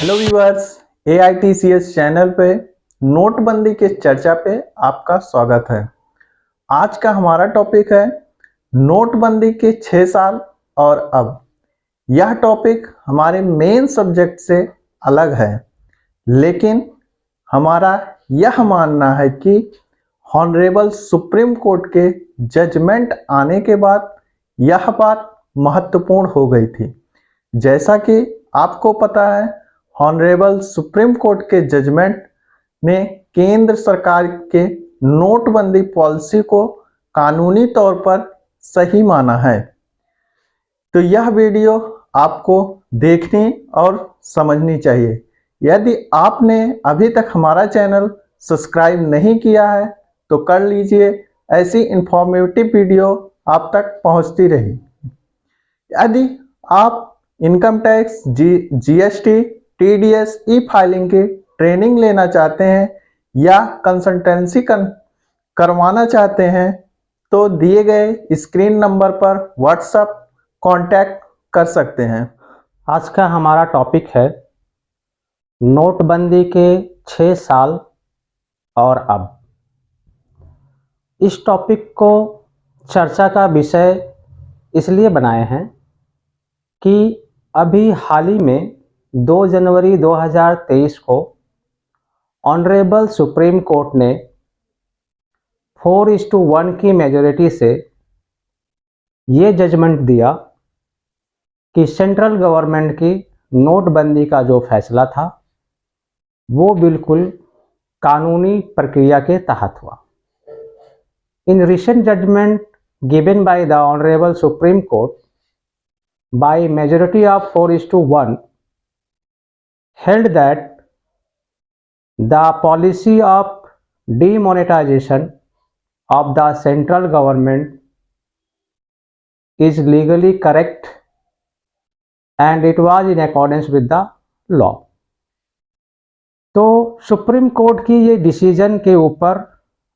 Hello viewers, AITCS channel पे नोटबंदी के चर्चा पे आपका स्वागत है। आज का हमारा टॉपिक है नोटबंदी के 6 साल और अब। यह टॉपिक हमारे मेन सब्जेक्ट से अलग है, लेकिन हमारा यह मानना है कि ऑनरेबल सुप्रीम कोर्ट के जजमेंट आने के बाद यह बात महत्वपूर्ण हो गई थी। जैसा कि आपको पता है, ऑनरेबल सुप्रीम कोर्ट के जजमेंट ने केंद्र सरकार के नोटबंदी पॉलिसी को कानूनी तौर पर सही माना है। तो यह वीडियो आपको देखनी और समझनी चाहिए। यदि आपने अभी तक हमारा चैनल सब्सक्राइब नहीं किया है तो कर लीजिए, ऐसी इंफॉर्मेटिव वीडियो आप तक पहुंचती रही। यदि आप इनकम टैक्स, GST, TDS, ई फाइलिंग की ट्रेनिंग लेना चाहते हैं या कंसल्टेंसी करवाना चाहते हैं तो दिए गए स्क्रीन नंबर पर व्हाट्सएप कांटेक्ट कर सकते हैं। आज का हमारा टॉपिक है नोटबंदी के 6 साल और अब। इस टॉपिक को चर्चा का विषय इसलिए बनाए हैं कि अभी हाल ही में 2 जनवरी 2023 को ऑनरेबल सुप्रीम कोर्ट ने 4:1 की मेजॉरिटी से ये जजमेंट दिया कि सेंट्रल गवर्नमेंट की नोटबंदी का जो फैसला था वो बिल्कुल कानूनी प्रक्रिया के तहत हुआ। In recent judgment given by the honourable Supreme Court by majority of 4:1 held that the policy of demonetization of the central government is legally correct and it was in accordance with the law। तो supreme Court की ये decision के ऊपर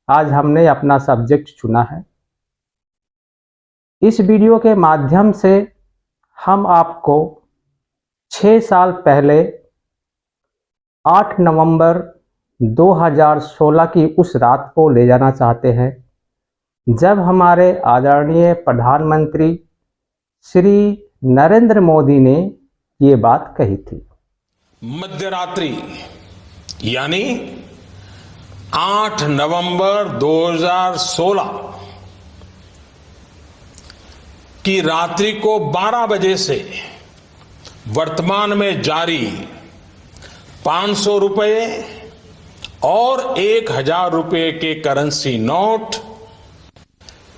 आज हमने अपना subject चुना है। इस वीडियो के माध्यम से हम आपको 6 साल पहले 8 नवंबर 2016 की उस रात को ले जाना चाहते हैं जब हमारे आदरणीय प्रधानमंत्री श्री नरेंद्र मोदी ने ये बात कही थी। मध्यरात्रि यानी 8 नवंबर 2016 की रात्रि को 12 बजे से वर्तमान में जारी 500 रुपए और 1000 रुपए के करेंसी नोट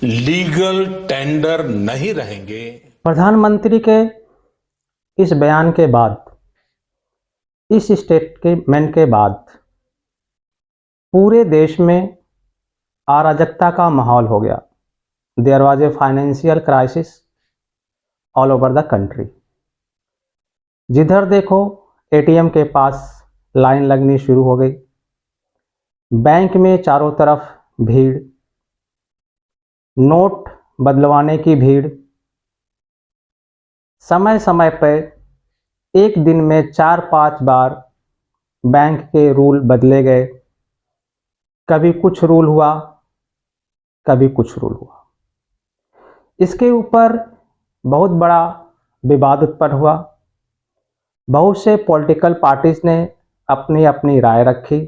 लीगल टेंडर नहीं रहेंगे। प्रधानमंत्री के इस बयान के बाद, इस स्टेटमेंट के बाद पूरे देश में अराजकता का माहौल हो गया। There was a financial crisis all over the country। जिधर देखो ATM के पास लाइन लगनी शुरू हो गई, बैंक में चारों तरफ भीड़, नोट बदलवाने की भीड़, समय समय पर एक दिन में 4-5 बार बैंक के रूल बदले गए। कभी कुछ रूल हुआ, कभी कुछ रूल हुआ। इसके ऊपर बहुत बड़ा विवाद उत्पन्न हुआ। बहुत से पॉलिटिकल पार्टीज ने अपनी अपनी राय रखी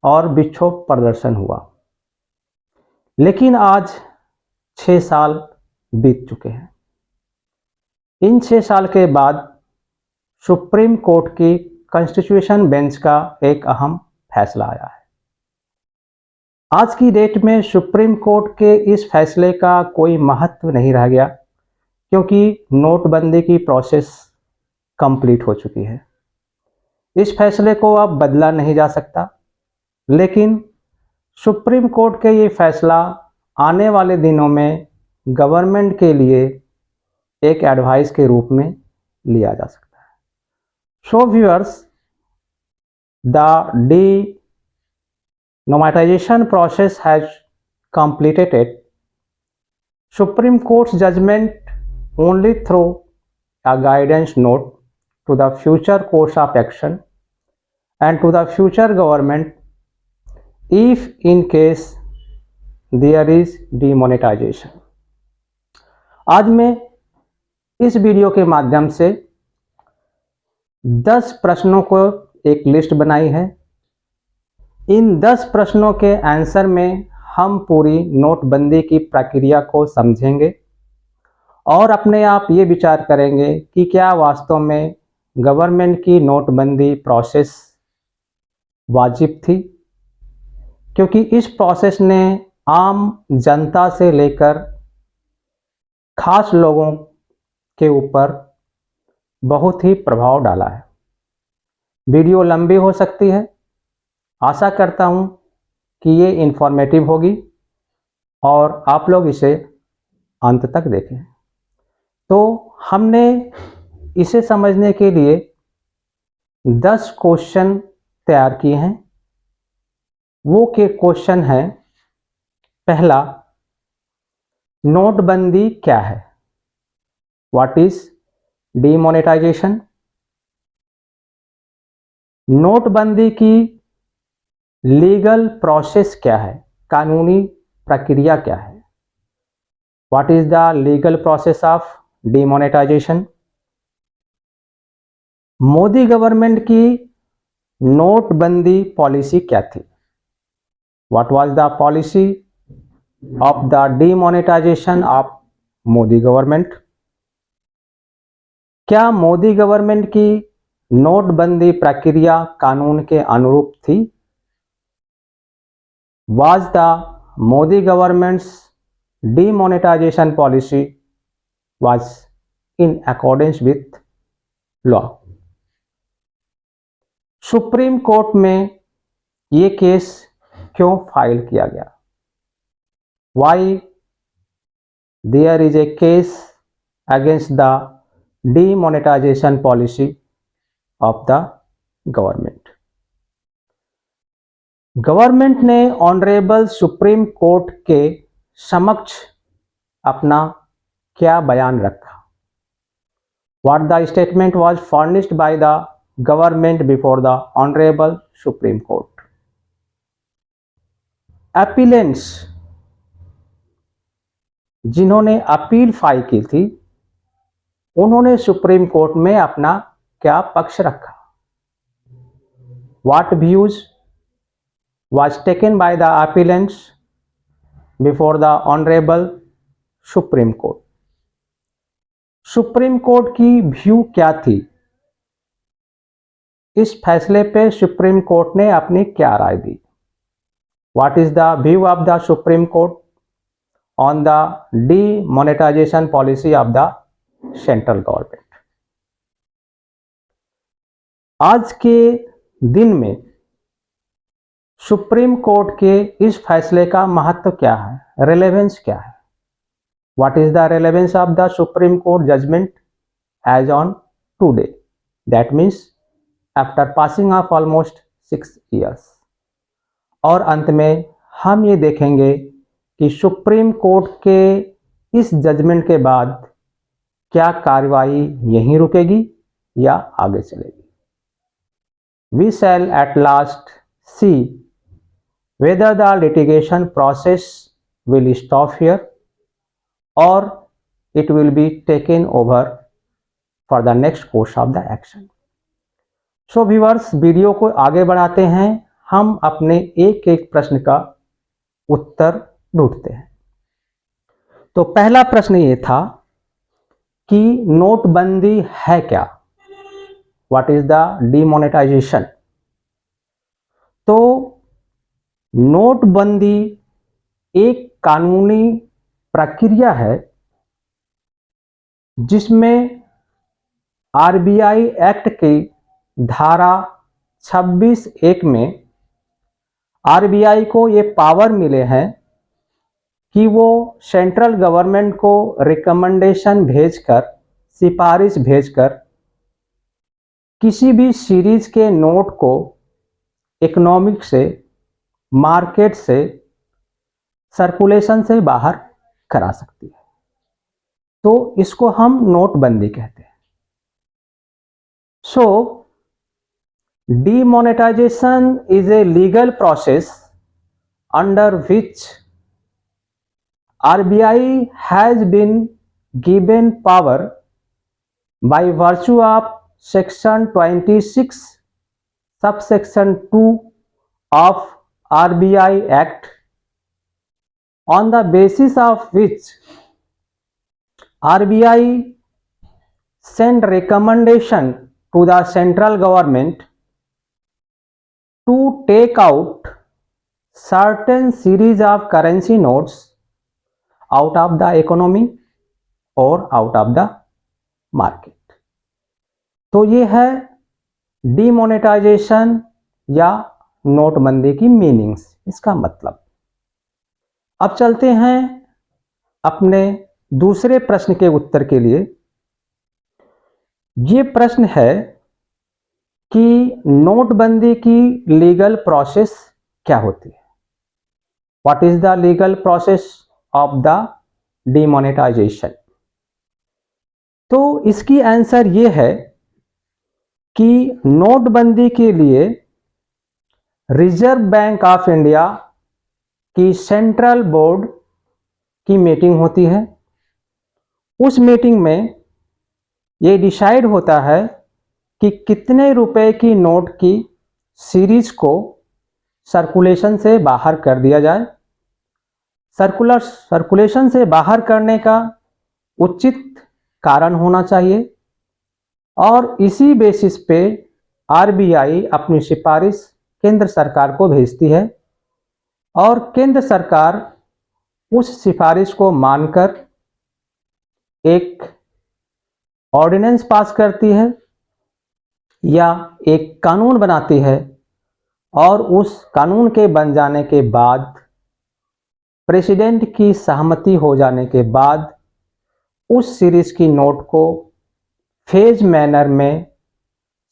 और विक्षोभ प्रदर्शन हुआ। लेकिन आज 6 साल बीत चुके हैं। इन 6 साल के बाद सुप्रीम कोर्ट की कॉन्स्टिट्यूशन बेंच का एक अहम फैसला आया है। आज की डेट में सुप्रीम कोर्ट के इस फैसले का कोई महत्व नहीं रह गया, क्योंकि नोटबंदी की प्रोसेस कंप्लीट हो चुकी है। इस फैसले को अब बदला नहीं जा सकता। लेकिन सुप्रीम कोर्ट के ये फैसला आने वाले दिनों में गवर्नमेंट के लिए एक एडवाइस के रूप में लिया जा सकता है। सो viewers, the demonetization process has completed. Supreme Court's judgment only through a guidance note to the future course of action and to the future government if in case there is demonetization। आज मैं इस video के माध्यम से 10 प्रश्नों को एक list बनाई है। इन 10 प्रश्नों के आंसर में हम पूरी नोटबंदी की प्रक्रिया को समझेंगे और अपने आप ये विचार करेंगे कि क्या वास्तव में गवर्नमेंट की नोटबंदी प्रोसेस वाजिब थी, क्योंकि इस प्रोसेस ने आम जनता से लेकर खास लोगों के ऊपर बहुत ही प्रभाव डाला है। वीडियो लंबी हो सकती है, आशा करता हूँ कि ये इन्फॉर्मेटिव होगी और आप लोग इसे अंत तक देखें। तो हमने इसे समझने के लिए 10 क्वेश्चन तैयार किए हैं। वो के क्वेश्चन है, पहला, नोटबंदी क्या है? What is demonetisation? नोटबंदी की लीगल प्रोसेस क्या है? कानूनी प्रक्रिया क्या है? What is the legal process of demonetisation? Modi government की नोटबंदी पॉलिसी क्या थी? What was the policy of the demonetisation of Modi government? क्या मोदी गवर्नमेंट की नोटबंदी प्रक्रिया कानून के अनुरूप थी? Was the Modi government's demonetization policy was in accordance with law? Supreme Court में ये केस क्यों फाइल किया गया? Why there is a case against the demonetization policy of the government? Government ने ऑनरेबल सुप्रीम कोर्ट के समक्ष अपना क्या बयान रखा? What the statement was furnished by the government before the honourable Supreme Court? Appellants, जिन्होंने अपील फाइल की थी, उन्होंने सुप्रीम कोर्ट में अपना क्या पक्ष रखा? What views was taken by the appellants before the honorable Supreme Court? Supreme Court की व्यू क्या थी? इस फैसले पे सुप्रीम कोर्ट ने अपनी क्या राय दी? What is the view of the Supreme Court on the demonetization policy of the central government? आज के दिन में सुप्रीम कोर्ट के इस फैसले का महत्व क्या है? रेलेवेंस क्या है? What is the relevance of the Supreme Court judgment as on today? That means after passing of almost 6 years। और अंत में हम ये देखेंगे कि सुप्रीम कोर्ट के इस जजमेंट के बाद क्या कार्रवाई यहीं रुकेगी या आगे चलेगी? We shall at last see whether the litigation process will stop here or it will be taken over for the next course of the action। So viewers, video को आगे बढ़ाते हैं, हम अपने एक एक प्रश्न का उत्तर ढूंढते हैं। तो पहला प्रश्न ये था कि नोटबंदी है क्या? What is the demonetization? तो नोटबंदी एक कानूनी प्रक्रिया है जिसमें आरबीआई एक्ट की धारा 26(1) में आरबीआई को ये पावर मिले हैं कि वो सेंट्रल गवर्नमेंट को रिकमेंडेशन भेजकर, सिफारिश भेजकर किसी भी सीरीज के नोट को इकोनॉमिक से, मार्केट से, सर्कुलेशन से बाहर करा सकती है। तो इसको हम नोटबंदी कहते हैं। So, demonetization is a legal process under which RBI has been given power by virtue of Section 26 subsection 2 of RBI Act, on the basis of which RBI send recommendation to the central government to take out certain series of currency notes out of the economy or out of the market. तो ये है demonetisation या नोटबंदी की meanings, इसका मतलब। अब चलते हैं अपने दूसरे प्रश्न के उत्तर के लिए। ये प्रश्न है कि नोटबंदी की लीगल प्रोसेस क्या होती है। What is the legal process of the demonetisation. तो इसकी आंसर ये है कि नोटबंदी के लिए रिजर्व बैंक ऑफ इंडिया की सेंट्रल बोर्ड की मीटिंग होती है। उस मीटिंग में ये डिसाइड होता है कि कितने रुपए की नोट की सीरीज को सर्कुलेशन से बाहर कर दिया जाए। सर्कुलेशन से बाहर करने का उचित कारण होना चाहिए और इसी बेसिस पे आरबीआई अपनी सिफारिश केंद्र सरकार को भेजती है और केंद्र सरकार उस सिफारिश को मानकर एक ऑर्डिनेंस पास करती है या एक कानून बनाती है और उस कानून के बन जाने के बाद प्रेसिडेंट की सहमति हो जाने के बाद उस सीरीज की नोट को फेज मैनर में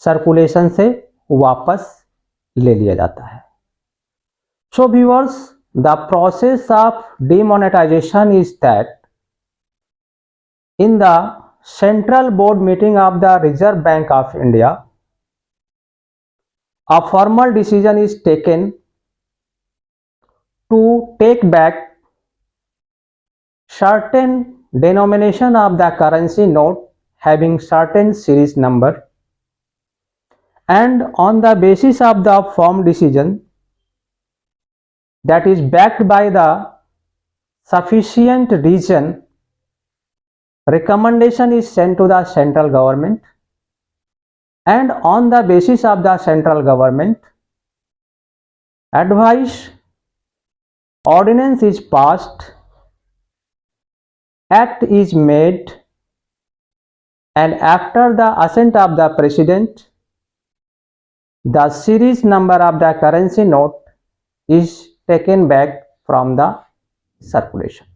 सर्कुलेशन से वापस ले लिया जाता है। सो viewers, the process of demonetisation is that in the central board meeting of the Reserve Bank of India, a formal decision is taken to take back certain denomination of the currency note having certain series number, and on the basis of the firm decision that is backed by the sufficient reason, recommendation is sent to the central government, and on the basis of the central government advice, ordinance is passed, act is made, and after the assent of the president, the series number of the currency note is taken back from the circulation.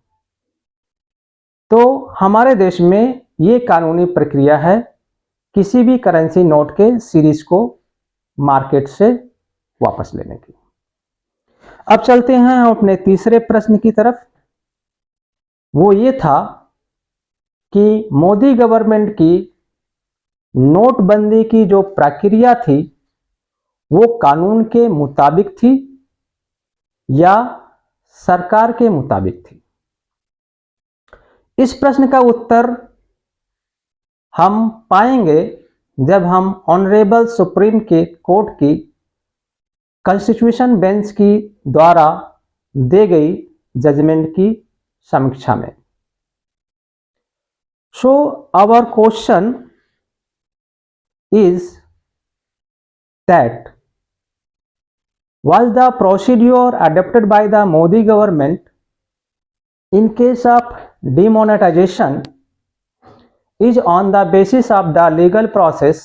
तो हमारे देश में ये कानूनी प्रक्रिया है किसी भी करेंसी नोट के सीरीज को मार्केट से वापस लेने की। अब चलते हैं हम अपने तीसरे प्रश्न की तरफ। वो ये था कि मोदी गवर्नमेंट की नोटबंदी की जो प्रक्रिया थी वो कानून के मुताबिक थी या सरकार के मुताबिक थी। इस प्रश्न का उत्तर हम पाएंगे जब हम ऑनरेबल सुप्रीम कोर्ट की कॉन्स्टिट्यूशन बेंच की द्वारा दी गई जजमेंट की समीक्षा में। So our question is that was the procedure adopted by the Modi government in case of demonetization is on the basis of the legal process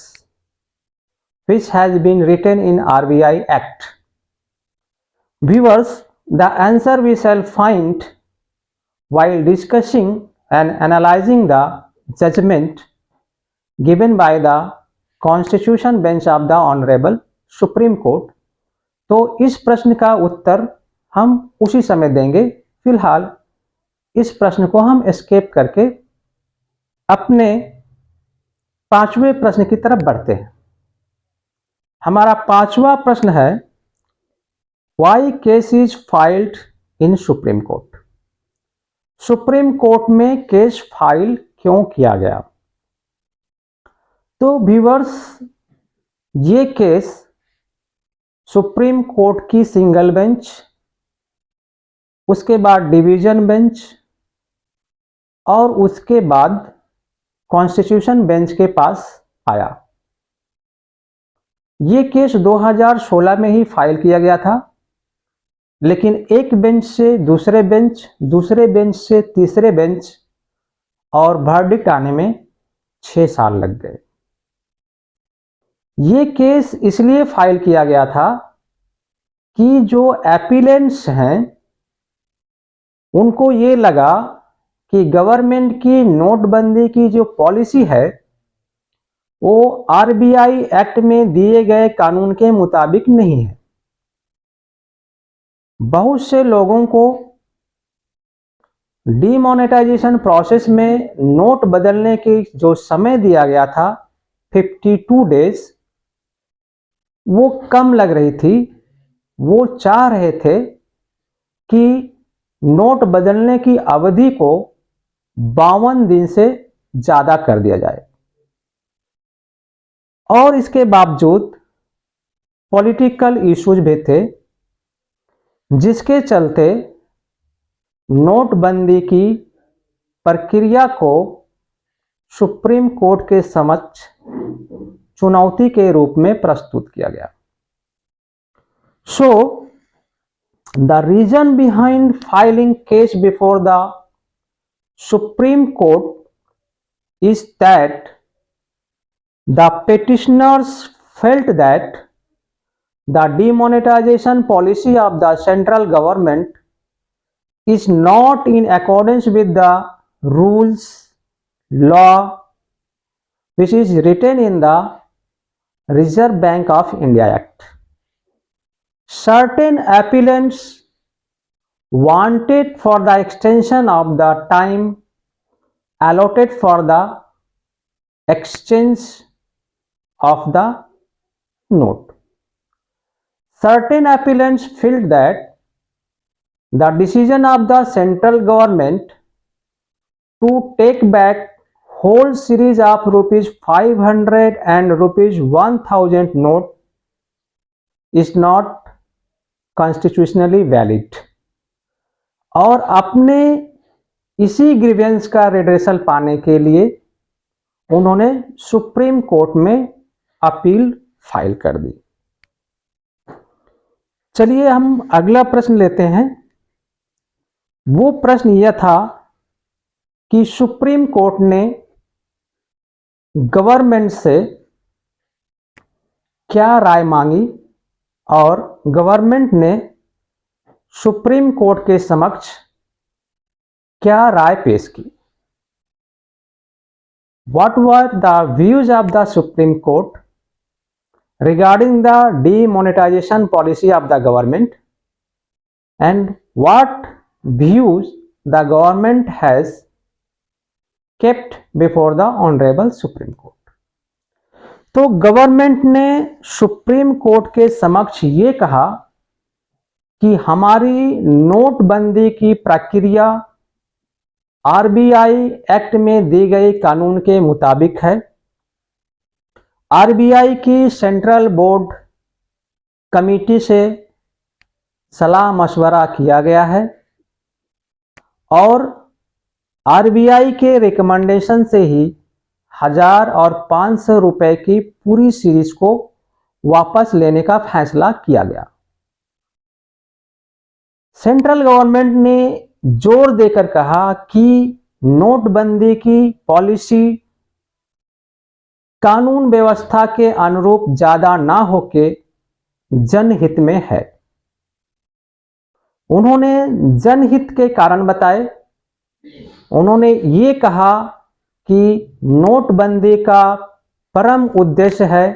which has been written in RBI Act. Viewers, the answer we shall find while discussing and analyzing the judgment given by the Constitution Bench of the Honorable Supreme Court. तो इस प्रश्न का उत्तर हम उसी समय देंगे। फिलहाल इस प्रश्न को हम एस्केप करके अपने पांचवें प्रश्न की तरफ बढ़ते हैं। हमारा पांचवा प्रश्न है, why case is filed in Supreme Court. Supreme Court में केस फाइल क्यों किया गया? तो व्यूअर्स, ये केस सुप्रीम कोर्ट की सिंगल बेंच, उसके बाद डिवीजन बेंच और उसके बाद कॉन्स्टिट्यूशन बेंच के पास आया। ये केस 2016 में ही फाइल किया गया था, लेकिन एक बेंच से दूसरे बेंच, दूसरे बेंच से तीसरे बेंच और वर्डिक्ट आने में 6 साल लग गए। ये केस इसलिए फाइल किया गया था कि जो एपिलेंट्स हैं उनको ये लगा कि गवर्नमेंट की नोटबंदी की जो पॉलिसी है वो आरबीआई एक्ट में दिए गए कानून के मुताबिक नहीं है। बहुत से लोगों को डीमोनेटाइजेशन प्रोसेस में नोट बदलने की जो समय दिया गया था 52 डेज, वो कम लग रही थी। वो चाह रहे थे कि नोट बदलने की अवधि को 52 दिन से ज्यादा कर दिया जाए। और इसके बावजूद पॉलिटिकल इश्यूज भी थे, जिसके चलते नोटबंदी की प्रक्रिया को सुप्रीम कोर्ट के समक्ष चुनौती के रूप में प्रस्तुत किया गया। So the reason behind filing case before the Supreme Court is that the petitioners felt that the demonetization policy of the central government is not in accordance with the rules, law which is written in the Reserve Bank of India Act. Certain appellants wanted for the extension of the time allotted for the exchange of the note. Certain appellants felt that the decision of the central government to take back whole series of rupees 500 and rupees 1000 note is not constitutionally valid, और अपने इसी grievance का redressal पाने के लिए उन्होंने supreme Court में appeal file कर दी। चलिए हम अगला प्रश्न लेते हैं। वो प्रश्न यह था कि सुप्रीम कोर्ट ने गवर्नमेंट से क्या राय मांगी और गवर्नमेंट ने सुप्रीम कोर्ट के समक्ष क्या राय पेश की। What were the views of the Supreme Court regarding the demonetization policy of the government, and what views the government has kept before the Honorable Supreme Court? तो गवर्नमेंट ने supreme court के समक्ष ये कहा कि हमारी नोटबंदी की प्रक्रिया आरबीआई एक्ट में दी गई कानून के मुताबिक है। आरबीआई की सेंट्रल बोर्ड कमेटी से सलाह मशवरा किया गया है और आरबीआई के रिकमेंडेशन से ही 1000 और 500 रुपए की पूरी सीरीज को वापस लेने का फैसला किया गया। सेंट्रल गवर्नमेंट ने जोर देकर कहा कि नोटबंदी की पॉलिसी कानून व्यवस्था के अनुरूप ज्यादा ना होके जनहित में है। उन्होंने जनहित के कारण बताए। उन्होंने ये कहा कि नोटबंदी का परम उद्देश्य है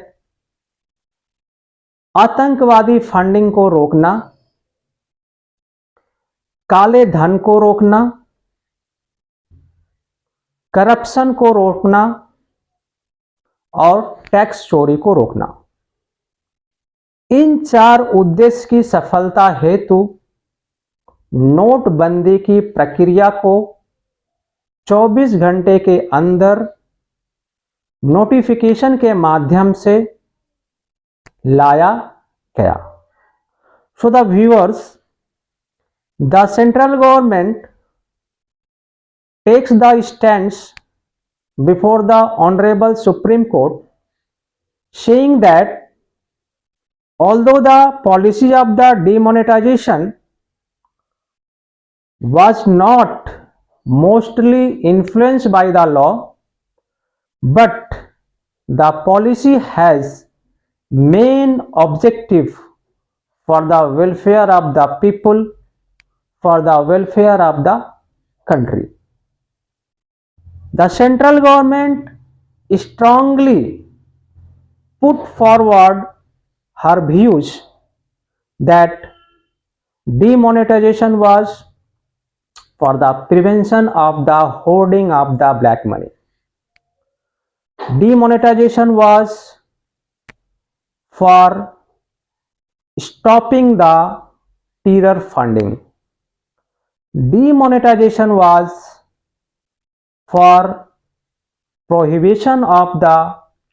आतंकवादी फंडिंग को रोकना, काले धन को रोकना, करप्शन को रोकना और टैक्स चोरी को रोकना। इन 4 उद्देश्य की सफलता हेतु नोटबंदी की प्रक्रिया को 24 घंटे के अंदर नोटिफिकेशन के माध्यम से लाया गया। So the viewers, the central government takes the stance before the Honorable Supreme Court, saying that although the policy of the demonetization was not mostly influenced by the law, but the policy has main objective for the welfare of the people, for the welfare of the country. The central government strongly put forward her views that demonetization was for the prevention of the hoarding of the black money. Demonetization was for stopping the terror funding. Demonetization was for prohibition of the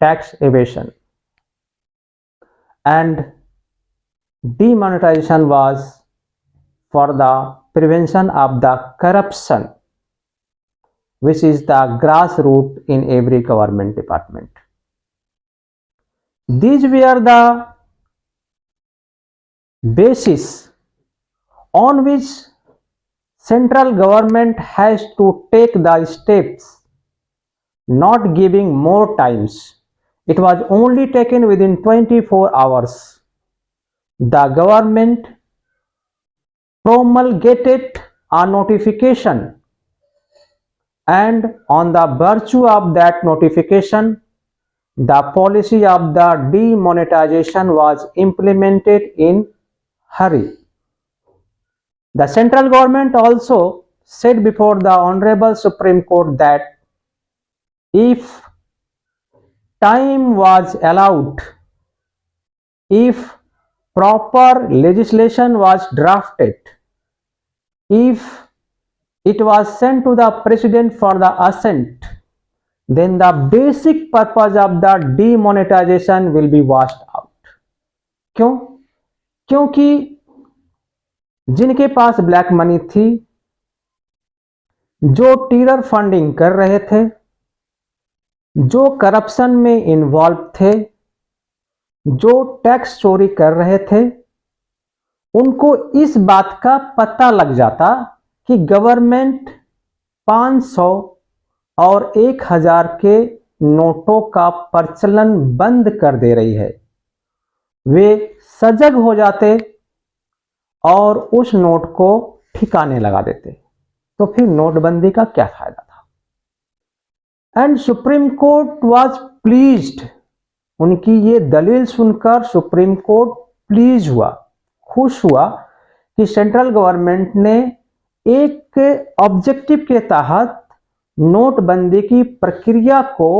tax evasion, and demonetization was for the prevention of the corruption, which is the grassroots in every government department. These were the basis on which central government has to take the steps, not giving more times. It was only taken within 24 hours. The government promulgated a notification, and on the virtue of that notification, the policy of the demonetization was implemented in hurry. The central government also said before the Honorable Supreme Court that if time was allowed, if proper legislation was drafted, if it was sent to the President for the assent, then the basic purpose of the demonetization will be washed out. क्यों? क्योंकि जिनके पास black money थी, जो टीरर funding कर रहे थे, जो corruption में इन्वॉल्व थे, जो टैक्स चोरी कर रहे थे, उनको इस बात का पता लग जाता कि गवर्नमेंट 500 और 1000 के नोटों का प्रचलन बंद कर दे रही है। वे सजग हो जाते और उस नोट को ठिकाने लगा देते, तो फिर नोटबंदी का क्या फायदा था। And supreme court was pleased, उनकी ये दलील सुनकर सुप्रीम कोर्ट प्लीज हुआ, खुश हुआ कि सेंट्रल गवर्नमेंट ने एक ऑब्जेक्टिव के तहत नोटबंदी की प्रक्रिया को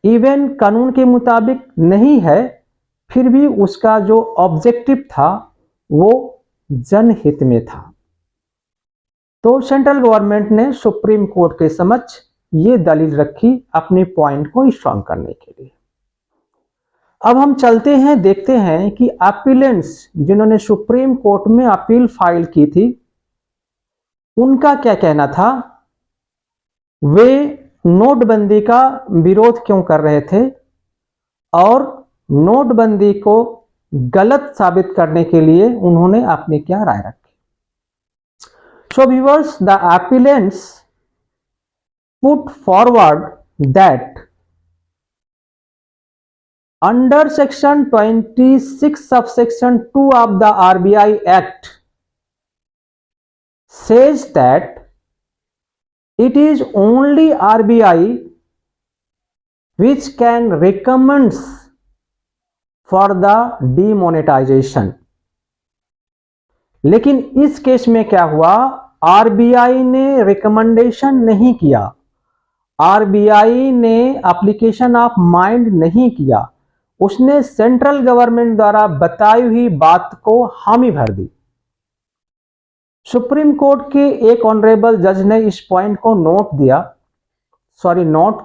इवन कानून के मुताबिक नहीं है, फिर भी उसका जो ऑब्जेक्टिव था वो जनहित में था। तो सेंट्रल गवर्नमेंट ने सुप्रीम कोर्ट के समक्ष ये दलील रखी अपने पॉइंट को स्ट्रांग करने के लिए। अब हम चलते हैं, देखते हैं कि अपीलेंट्स जिन्होंने सुप्रीम कोर्ट में अपील फाइल की थी, उनका क्या कहना था, वे नोटबंदी का विरोध क्यों कर रहे थे और नोटबंदी को गलत साबित करने के लिए उन्होंने अपनी क्या राय रखी। So viewers, the appellants put forward that under section 26 subsection 2 of the RBI Act says that it is only RBI which can recommend for the demonetization। लेकिन इस केस में क्या हुआ, आरबीआई ने रिकमेंडेशन नहीं किया, आरबीआई ने एप्लीकेशन ऑफ माइंड नहीं किया, उसने सेंट्रल गवर्नमेंट द्वारा बताई हुई बात को हामी भर दी। सुप्रीम कोर्ट के एक ऑनरेबल जज ने इस पॉइंट को नोट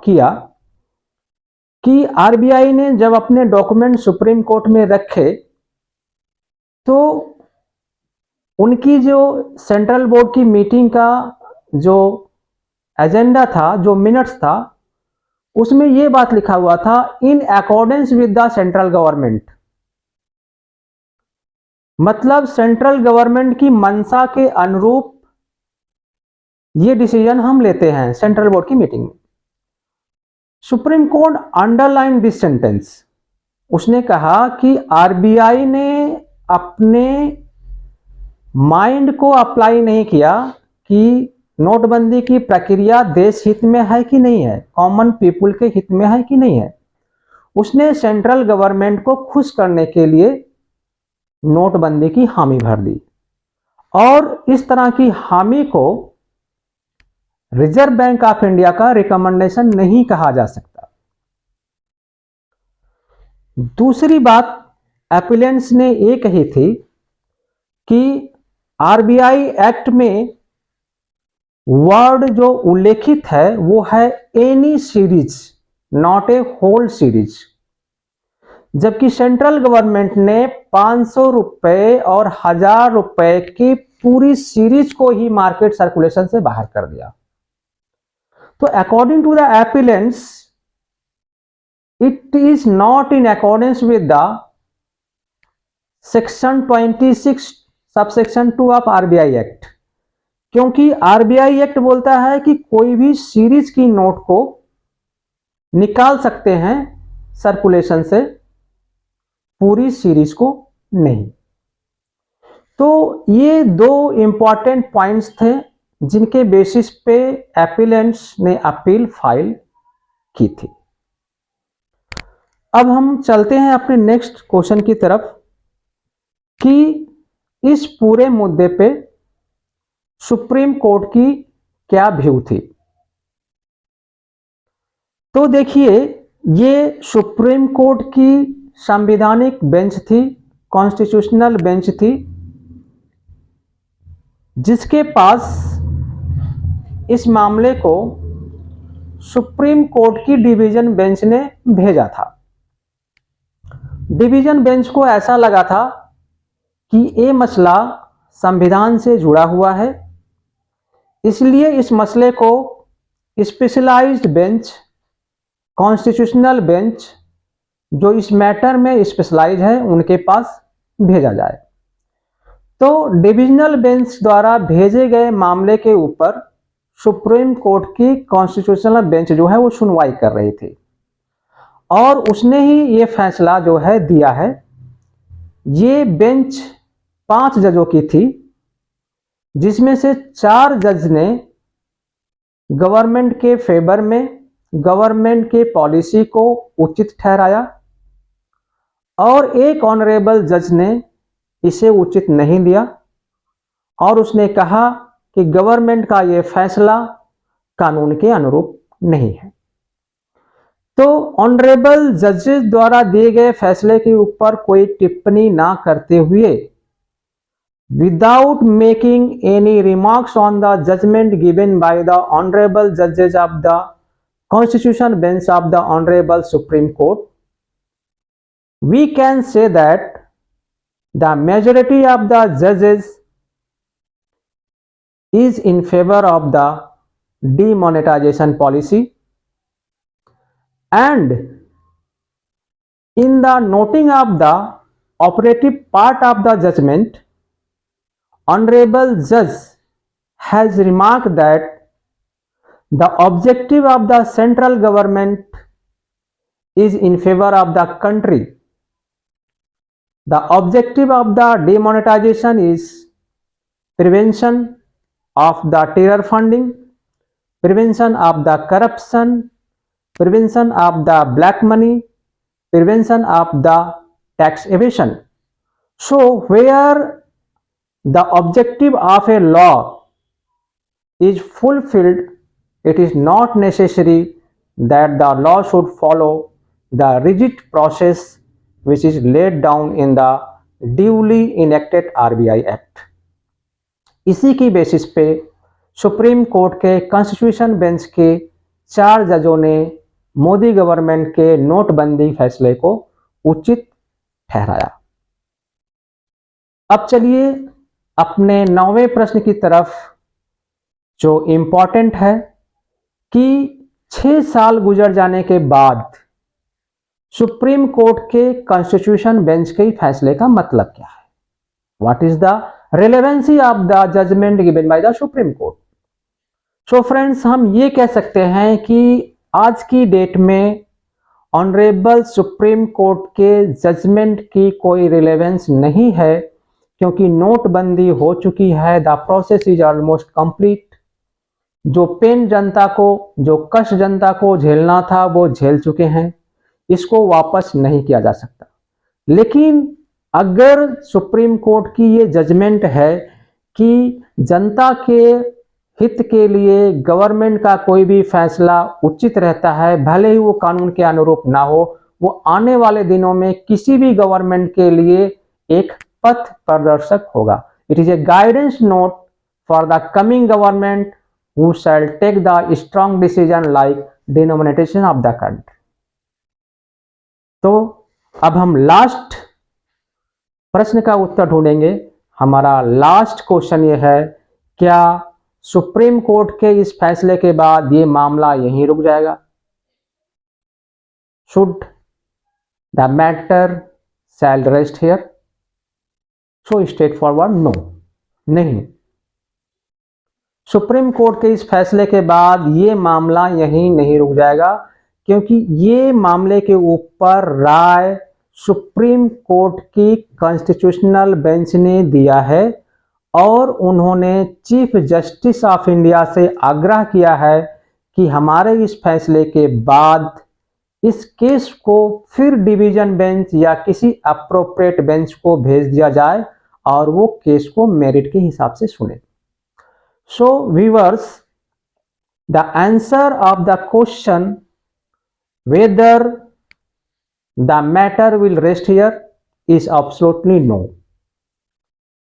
किया कि आरबीआई ने जब अपने डॉक्यूमेंट सुप्रीम कोर्ट में रखे तो उनकी जो सेंट्रल बोर्ड की मीटिंग का जो एजेंडा था, जो मिनट्स था, उसमें यह बात लिखा हुआ था इन accordance with the central government. मतलब सेंट्रल गवर्नमेंट की मंशा के अनुरूप ये डिसीजन हम लेते हैं सेंट्रल बोर्ड की मीटिंग में। Supreme court underline this sentence. उसने कहा कि आरबीआई ने अपने माइंड को अप्लाई नहीं किया कि नोटबंदी की प्रक्रिया देश हित में है कि नहीं है, कॉमन पीपुल के हित में है कि नहीं है। उसने सेंट्रल गवर्नमेंट को खुश करने के लिए नोटबंदी की हामी भर दी और इस तरह की हामी को रिजर्व बैंक ऑफ इंडिया का रिकमेंडेशन नहीं कहा जा सकता। दूसरी बात एपिलेंट्स ने ये कही थी कि आरबीआई एक्ट में वर्ड जो उल्लेखित है वो है any series, not a whole series, जबकि सेंट्रल गवर्नमेंट ने 500 रुपए और 1000 रुपए की पूरी सीरीज को ही मार्केट सर्कुलेशन से बाहर कर दिया। तो according to the appellants it is not in accordance with the section 26 subsection 2 of RBI Act, क्योंकि आरबीआई एक्ट बोलता है कि कोई भी सीरीज की नोट को निकाल सकते हैं सर्कुलेशन से, पूरी सीरीज को नहीं। तो ये दो इंपॉर्टेंट पॉइंट्स थे जिनके बेसिस पे एपिलेंट्स ने अपील फाइल की थी। अब हम चलते हैं अपने नेक्स्ट क्वेश्चन की तरफ कि इस पूरे मुद्दे पे सुप्रीम कोर्ट की क्या व्यू थी। तो देखिए, ये सुप्रीम कोर्ट की संवैधानिक बेंच थी, कॉन्स्टिट्यूशनल बेंच थी, जिसके पास इस मामले को सुप्रीम कोर्ट की डिवीजन बेंच ने भेजा था। डिवीजन बेंच को ऐसा लगा था कि ये मसला संविधान से जुड़ा हुआ है, इसलिए इस मसले को स्पेशलाइज्ड बेंच, कॉन्स्टिट्यूशनल बेंच जो इस मैटर में स्पेशलाइज है उनके पास भेजा जाए। तो डिविजनल बेंच द्वारा भेजे गए मामले के ऊपर सुप्रीम कोर्ट की कॉन्स्टिट्यूशनल बेंच जो है वो सुनवाई कर रही थी और उसने ही ये फैसला जो है दिया है। ये बेंच 5 जजों की थी, जिसमें से 4 जज ने गवर्नमेंट के फेवर में गवर्नमेंट के पॉलिसी को उचित ठहराया और एक ऑनरेबल जज ने इसे उचित नहीं दिया और उसने कहा कि गवर्नमेंट का यह फैसला कानून के अनुरूप नहीं है। तो ऑनरेबल जजेस द्वारा दिए गए फैसले के ऊपर कोई टिप्पणी ना करते हुए, without making any remarks on the judgement given by the honourable जजेस of the constitution bench of the honourable Supreme Court, we can say that the majority of the judges is in favor of the demonetization policy, and in the noting of the operative part of the judgment, honorable judge has remarked that the objective of the central government is in favor of the country. The objective of the demonetization is prevention of the terror funding, prevention of the corruption, prevention of the black money, prevention of the tax evasion. So where the objective of a law is fulfilled, it is not necessary that the law should follow the rigid process which is laid down in the duly enacted RBI Act. इसी की basis पे supreme court के constitution bench के 4 जजों ने Modi government के नोटबंदी फैसले को उचित ठहराया। अब चलिए अपने 9वें प्रश्न की तरफ, जो इंपॉर्टेंट है कि 6 साल गुजर जाने के बाद सुप्रीम कोर्ट के कॉन्स्टिट्यूशन बेंच के फैसले का मतलब क्या है। What is the relevancy of the judgement given by the Supreme Court. So friends, हम ये कह सकते हैं कि आज की डेट में ऑनरेबल सुप्रीम कोर्ट के जजमेंट की कोई रिलेवेंस नहीं है, क्योंकि नोटबंदी हो चुकी है। The process is almost complete. जो पेन जनता को, जो कष्ट जनता को झेलना था वो झेल चुके हैं, इसको वापस नहीं किया जा सकता। लेकिन अगर सुप्रीम कोर्ट की ये जजमेंट है कि जनता के हित के लिए गवर्नमेंट का कोई भी फैसला उचित रहता है, भले ही वो कानून के अनुरूप ना हो, वो आने वाले दिनों में किसी भी गवर्नमेंट के लिए एक पथ प्रदर्शक होगा। It is a guidance note for the coming government who shall take the strong decision like denomination of the country। तो अब हम लास्ट प्रश्न का उत्तर ढूंढेंगे। हमारा लास्ट क्वेश्चन ये है, क्या सुप्रीम कोर्ट के इस फैसले के बाद ये मामला यहीं रुक जाएगा? Should the matter shall rest here? So straightforward, no, नहीं। सुप्रीम कोर्ट के इस फैसले के बाद ये मामला यहीं नहीं रुक जाएगा, क्योंकि ये मामले के ऊपर राय सुप्रीम कोर्ट की कॉन्स्टिट्यूशनल बेंच ने दिया है और उन्होंने चीफ जस्टिस ऑफ इंडिया से आग्रह किया है कि हमारे इस फैसले के बाद इस केस को फिर डिवीजन बेंच या किसी अप्रोप्रिएट बेंच को भेज दिया जाए और वो केस को मेरिट के हिसाब से सुने। So viewers, the answer of the question whether the matter will rest here is absolutely no.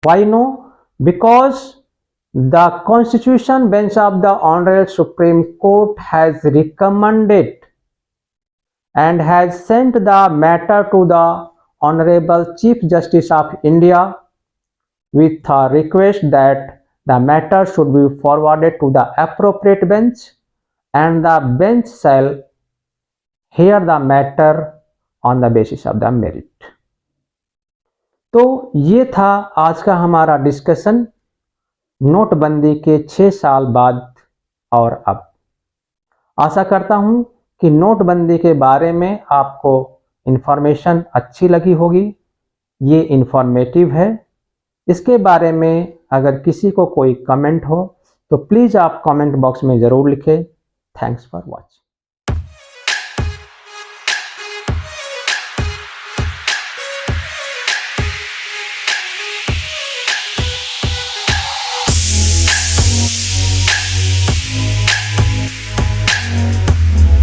Why no? Because the Constitution bench of the Honorable Supreme Court has recommended and has sent the matter to the Honorable Chief Justice of India with a request that the matter should be forwarded to the appropriate bench and the bench shall hear the matter on the basis of the merit। तो ये था आज का हमारा discussion नोटबंदी के 6 साल बाद और अब। आशा करता हूं कि नोटबंदी के बारे में आपको इंफॉर्मेशन अच्छी लगी होगी। ये इंफॉर्मेटिव है। इसके बारे में अगर किसी को कोई कमेंट हो तो प्लीज़ आप कमेंट बॉक्स में ज़रूर लिखें। Thanks for watching.